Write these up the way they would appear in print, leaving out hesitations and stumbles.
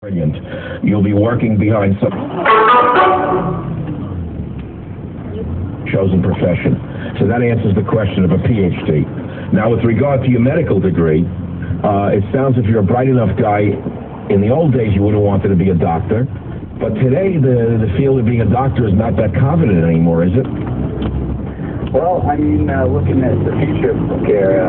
brilliant. You'll be working behind some chosen profession. So that answers the question of a PhD. Now, with regard to your medical degree, it sounds if you're a bright enough guy, in the old days you would have wanted to be a doctor, but today the field of being a doctor is not that confident anymore, is it? Well, I mean, looking at the future of care,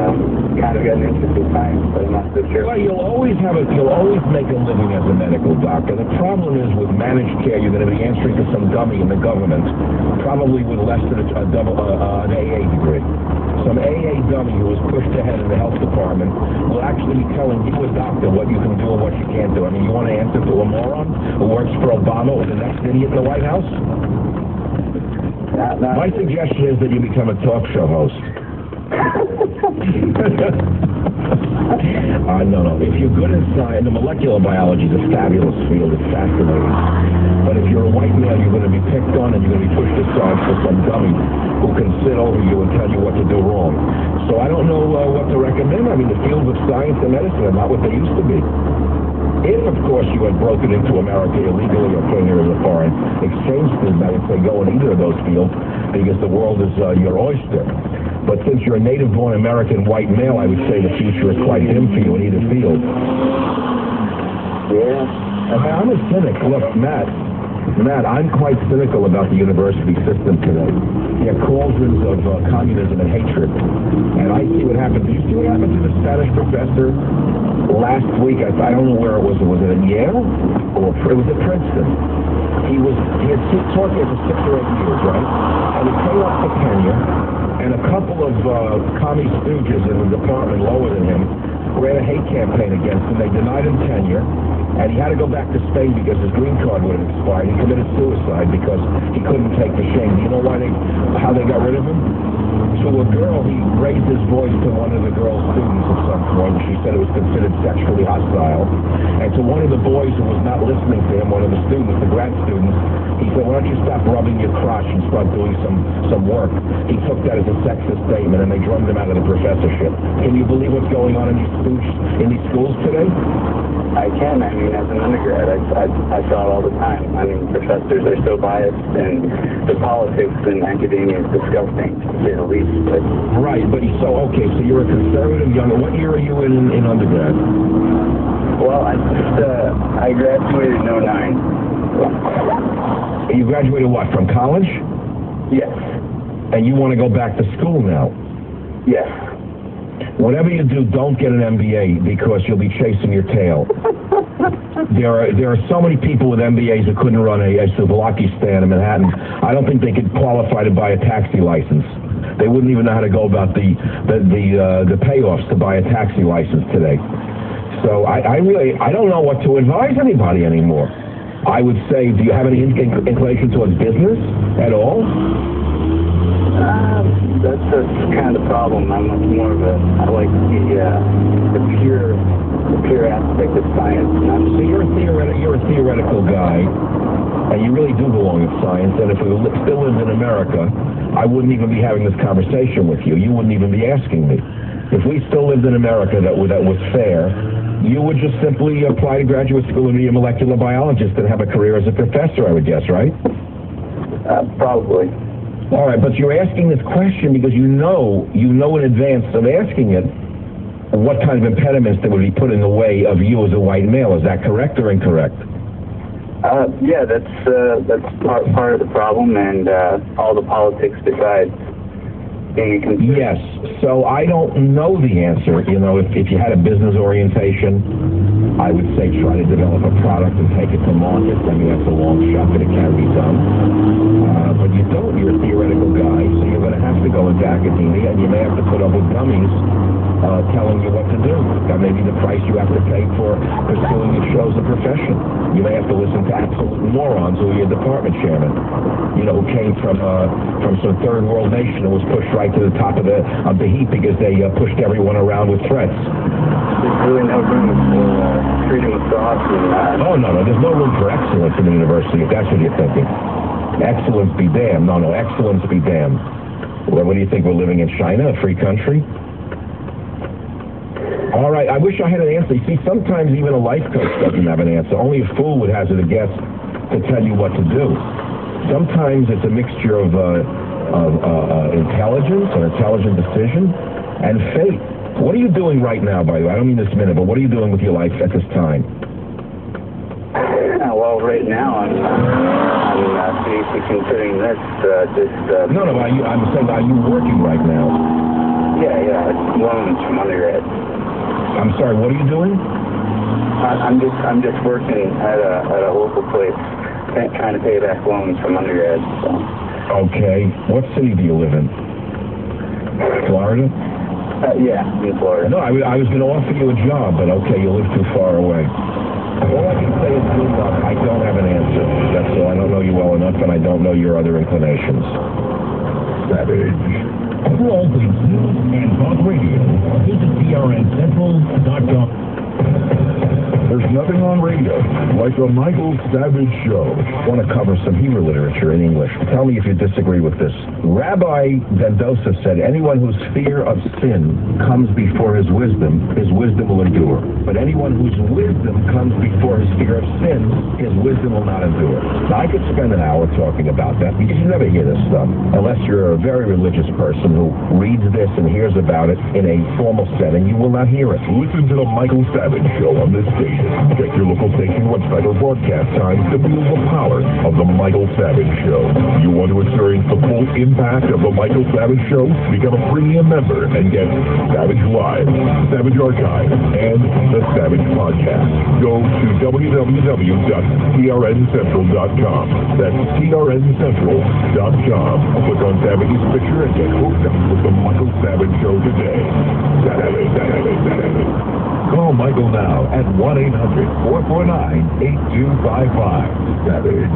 kind of got an interest in science, but I'm not so sure. Well, you'll always make a living as a medical doctor. The problem is with managed care, you're going to be answering to some dummy in the government, probably with less than an AA degree. Some AA dummy who was pushed ahead in the health department will actually be telling you, a doctor, what you can do and what you can't do. I mean, you want to answer to a moron who works for Obama or the next idiot in the White House? My suggestion is that you become a talk show host. No. If you're good in science, the molecular biology is a fabulous field. It's fascinating. But if you're a white male, you're going to be picked on and you're going to be pushed aside for some dummy who can sit over you and tell you what to do wrong. So I don't know what to recommend. I mean, the fields of science and medicine are not what they used to be. If, of course, you had broken into America illegally or came here as a foreign exchange student, I would say go in either of those fields because the world is your oyster. But since you're a native-born American white male, I would say the future is quite dim for you in either field. Yeah. I'm a cynic. Look, Matt, I'm quite cynical about the university system today. They're cauldrons of communism and hatred. And I see what happened. Did you see what happened to the Spanish professor last week? I don't know where it was. Was it at Yale? Or it was at Princeton. He had taught there for 6 or 8 years, right? And he came up for tenure, and a couple of commie stooges in the department lower than him ran a hate campaign against him. They denied him tenure, and he had to go back to Spain because his green card would have expired. He committed suicide because he couldn't take the shame. Do you know how they got rid of him? To a girl, he raised his voice to one of the girl's students at some point. She said it was considered sexually hostile. And to one of the boys who was not listening to him, one of the students, the grad students, he said, "Why don't you stop rubbing your crotch and start doing some work?" He took that as a sexist statement, and they drummed him out of the professorship. Can you believe what's going on in these schools today? I can. I mean, as an undergrad, I saw it all the time. I mean, professors are so biased, and the politics in academia is disgusting, to say the least. But right, but so you're a conservative young. What year are you in undergrad? Well, I graduated in 2009. You graduated what, from college? Yes. And you want to go back to school now? Yes. Whatever you do, don't get an MBA because you'll be chasing your tail. There are so many people with MBAs who couldn't run a souvlaki stand in Manhattan. I don't think they could qualify to buy a taxi license. They wouldn't even know how to go about the payoffs to buy a taxi license today. So I don't know what to advise anybody anymore. I would say, do you have any inclination towards business at all? That's kind of the problem. I'm much more of I like the pure aspect of science. So you're a theoretical guy, and you really do belong in science. And if we still lived in America, I wouldn't even be having this conversation with you. You wouldn't even be asking me. If we still lived in America that was fair, you would just simply apply to graduate school and be a molecular biologist and have a career as a professor, I would guess, right? Probably. All right, but you're asking this question because you know in advance of asking it what kind of impediments that would be put in the way of you as a white male. Is that correct or incorrect? Yeah, that's part of the problem, and all the politics besides being a consumer. Yes, so I don't know the answer. You know, if you had a business orientation, I would say try to develop a product and take it to market. I mean, that's a long shot, but it can be done. But you don't. You're a theoretical guy, so you're going to have to go into academia, and you may have to put up with dummies telling you what to do. That may be the price you have to pay for pursuing your chosen profession. You may have to listen to absolute morons who are your department chairman, who came from some third world nation and was pushed right to the top of the heap because they pushed everyone around with threats. There's really no room for freedom of thought. Oh, no, there's no room for excellence in the university, if that's what you're thinking. Excellence be damned. No, excellence be damned. Well, what do you think, we're living in China, a free country? All right, I wish I had an answer. You see, sometimes even a life coach doesn't have an answer. Only a fool would hazard a guess to tell you what to do. Sometimes it's a mixture of intelligence, an intelligent decision, and fate. What are you doing right now, by the way? I don't mean this minute, but what are you doing with your life at this time? Well, right now I'm seriously considering this. No, I'm saying, are you working right now? Yeah, it's loans from undergrad. I'm sorry, what are you doing? I'm just working at a local place, trying to pay back loans from undergrad. So. Okay. What city do you live in? Florida? Yeah, in Florida. No, I was going to offer you a job, but okay, you live too far away. All I can say is good luck. I don't have an answer. That's all. I don't know you well enough, and I don't know your other inclinations. Savage. For all things news and talk radio, visit TRNCentral.com. There's nothing on radio like the Michael Savage Show. I want to cover some Hebrew literature in English. Tell me if you disagree with this. Rabbi Mendoza said, anyone whose fear of sin comes before his wisdom will endure. But anyone whose wisdom comes before his fear of sin, his wisdom will not endure. Now, I could spend an hour talking about that, because you never hear this stuff, unless you're a very religious person who reads this and hears about it in a formal setting. You will not hear it. Listen to the Michael Savage Show on this station. Check your local station website or broadcast time to feel the power of the Michael Savage Show. You want to experience the full impact of the Michael Savage Show? Become a premium member and get Savage Live, Savage Archive, and the Savage Podcast. Go to www.trncentral.com. That's trncentral.com. Click on Savage's picture and get hooked up with the Michael Savage Show today. Savage. Call Michael now at 1-800-449-8255. Savage.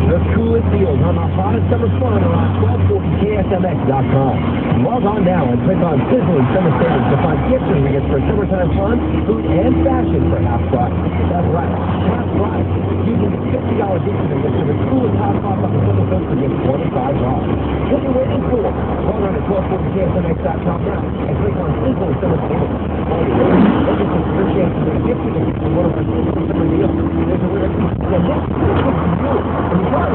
The coolest deals on the hottest summer fun are on 1240ksmx.com. Log on now and click on Sizzling Summer Savings to find gift certificates for summertime fun, food, and fashion for half price. That's right, half price. You can get $50 gift certificates for the coolest hot spots on the summer fun for just $25. What are you waiting for? Log on to 1240ksmx.com now and click on Sizzling Summer Savings. While you're there, register for your chance to win gift certificates for one of our Sizzling Summer deals. There's a winner each for next year. And you got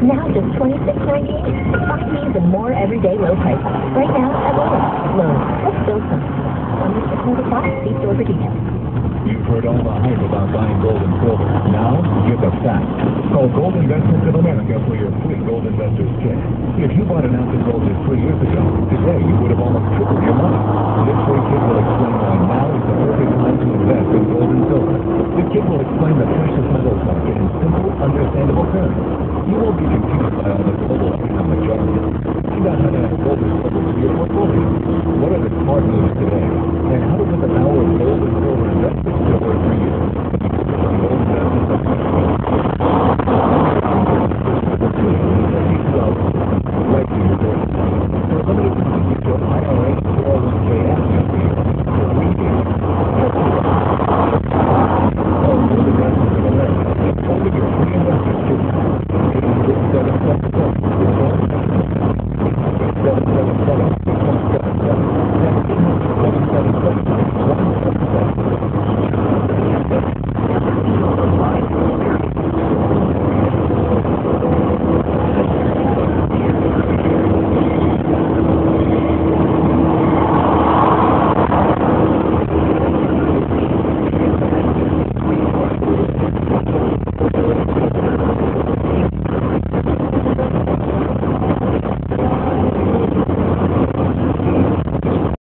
Now just $26.98. Find these and more everyday low prices. Right now at Lowe's. Lowe's. Let's build something. On Mr. Close see store for details. You've heard all the hype about buying gold and silver. Now, get the facts. Call Gold Investments of America for your free Gold Investors Kit. If you bought an ounce of gold just 3 years ago, today you would have almost tripled your money. This free kit will explain why now is the perfect time to invest in gold and silver. The kit will explain the precious metals market in simple, understandable terms. You won't be confused by all the global economic jargon. Find out how to add gold and silver to your portfolio. What are the smart moves today? And how to put the power of gold and